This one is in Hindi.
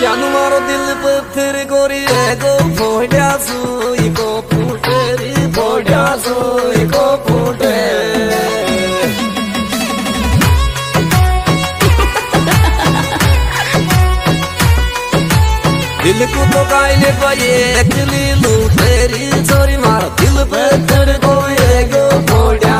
जान मारो दिल पत्थर गोरी है गो फोड़ा सुई को फूटे फोड़ा सुई को फूटे दिल को तो गायले पाए दिली लू तेरी छोरी मारो दिल पत्थर गोरी है गो फोड़ा